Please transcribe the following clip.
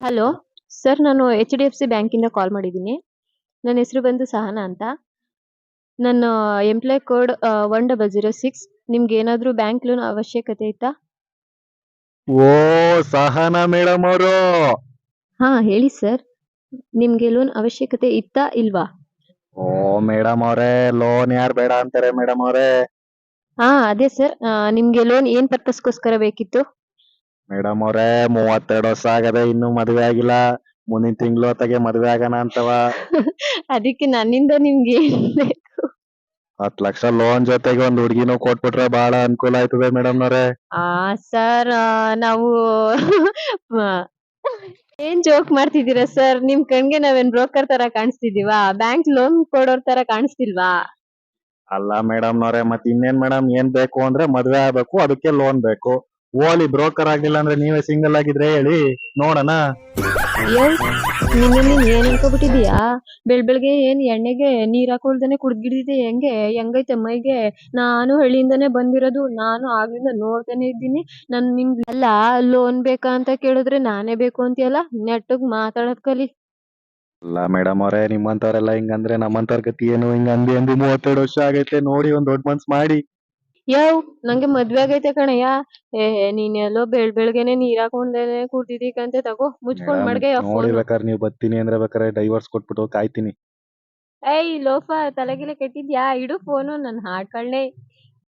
Hello sir, ನಾನು H D F C ಬ್ಯಾಂಕಿಂದ ಕಾಲ್ ಮಾಡಿದ್ದೀನಿ. ನನ್ನ ಹೆಸರು ಬಂದು ಸಹನಾ ಅಂತ. ನನ್ನ ಎಂಪ್ಲಾಯ್ ಕೋಡ್ 1006. ನಿಮ್ಗೆ ಏನಾದರೂ ಬ್ಯಾಂಕ್ ಲೋನ್ ಅವಶ್ಯಕತೆ ಇತ್ತಾ? ಓ, ಸಹನಾ ಮೇಡಮ್ ಅವರು. ಹಾ, ಹೇಳಿ ಸರ್. ನಿಮ್ಗೆ ಲೋನ್ ಅವಶ್ಯಕತೆ ಇತ್ತಾ ಇಲ್ವಾ? ಓ ಮೇಡಮ್ ಅವರೇ, ಲೋನ್ ಯಾರು ಬೇಡ ಅಂತಾರೆ ಮೇಡಮ್ ಅವರೇ. ಹಾ, ಅದೇ ಸರ್. ನಿಮ್ಗೆ ಲೋನ್ ಏನ್ ಪರ್ಪಸ್ಗೋಸ್ಕರ ಬೇಕಿತ್ತು? ಮೇಡಮ್ ಅವರೇ, 32 ವರ್ಷ ಆಗದೆ ಇನ್ನೂ ಮದುವೆ ಆಗಿಲ್ಲ. ಮುಂದಿನ ತಿಂಗಳು ಹೊತ್ತಿಗೆ ಮದುವೆ ಆಗೋಣ ಅಂತವ. ಅದಕ್ಕೆ ನನ್ನಿಂದ ನಿಮ್ಗೆ ಏನ್ ಬೇಕು? 10 ಲಕ್ಷ ಲೋನ್ ಜೊತೆಗೆ ಒಂದು ಹುಡುಗಿನೂ ಕೊಟ್ಬಿಟ್ರೆ ಬಹಳ ಅನುಕೂಲ ಆಯ್ತದೆ ಮೇಡಮ್ ಅವರೇ. ಸರ್, ನಾವು ಏನ್ ಜೋಕ್ ಮಾಡ್ತಿದ್ದೀರಾ ಸರ್? ನಿಮ್ ಕಣ್ಗೆ ನಾವೇನ್ ಬ್ರೋಕರ್ ತರ ಕಾಣಿಸ್ತಿದೀವಾ? ಬ್ಯಾಂಕ್ ಲೋನ್ ಕೊಡೋರ್ ತರ ಕಾಣಿಸ್ತಿಲ್ವಾ? ಅಲ್ಲ ಮೇಡಮ್ ಅವರೇ, ಮತ್ತೆ ಇನ್ನೇನ್ ಮೇಡಮ್, ಏನ್ ಬೇಕು ಅಂದ್ರೆ ಮದುವೆ ಆಗ್ಬೇಕು, ಅದಕ್ಕೆ ಲೋನ್ ಬೇಕು. ಓಲಿ ಬ್ರೋಕರ್ ಆಗ್ಲಿಲ್ಲ ಅಂದ್ರೆ ನೀವೇ ಸಿಂಗಲ್ ಆಗಿದ್ರೆ ಹೇಳಿ ನೋಡೋಣ. ಏಯ್, ನೀನ್ ಏನ್ ಅನ್ಕೋಬಿಟ್ಟಿದೀಯಾ? ಬೆಳ್ಬೆಳ್ಗೆ ಏನ್ ಎಣ್ಣೆಗೆ ನೀರ್ ಹಾಕೊಳ್ದೇನೆ ಕುಡ್ದ್ಗಿಡಿದೆ ಹೆಂಗೈತೆ ಮೈಗೆ? ನಾನು ಹಳ್ಳಿಯಿಂದಾನೇ ಬಂದಿರೋದು. ನಾನು ಆಗ್ಲಿಂದ ನೋಡ್ತಾನೆ ಇದ್ದೀನಿ. ಅಲ್ಲ, ಲೋನ್ ಬೇಕಾ ಅಂತ ಕೇಳಿದ್ರೆ ನಾನೇ ಬೇಕು ಅಂತೀಯಲ್ಲ. ನೆಟ್ಟಗ್ ಮಾತಾಡೋದ್ ಕಲಿ. ಅಲ್ಲ ಮೇಡಮ್ ಅವರೇ, ನಿಮ್ಮಂತವ್ರೆಲ್ಲ ಹಿಂಗಂದ್ರೆ ನಮ್ಮಂತವ್ರ ಗತಿ ಏನು? ಹಿಂಗ್ ಅಂದಿ 32 ವರ್ಷ ಆಗೈತೆ, ನೋಡಿ ಒಂದ್ ದೊಡ್ಡ ಮನ್ಸ್ ಮಾಡಿ. ನಂಗೆ ಮದ್ವೆ ಆಗೈತೆ ಕಣಯ್ಯ. ನೀನ್ ಎಲ್ಲೋ ಬೆಳ್ಬೆಳ್ಗೆನೆ ನೀರ್ ಹಾಕೊಂಡೇನೆ ಕೂತಿದೀಕಂತೆ. ತಗೋ, ಮುಚ್ಕೊಂಡ್ ಮೇಡಮ್ ಮಡ್ಗೆಯ ನೋಡಿ, ಫೋನು. ಬೇಕಾದ್ರೆ ನೀವು ಬರ್ತೀನಿ ಅಂದ್ರೆ ಬೇಕಾದ್ರೆ ಡೈವರ್ಸ್ ಕೊಟ್ಬಿಟ್ಟು ಕಾಯ್ತೀನಿ. ಏಯ್ ಲೋಫ, ತಲೆಗಿಲೆ ಕೆಟ್ಟಿದ್ಯಾ? ಇಡು ಫೋನು, ನನ್ ಹಾಡ್ಕಳ್ಳೆ.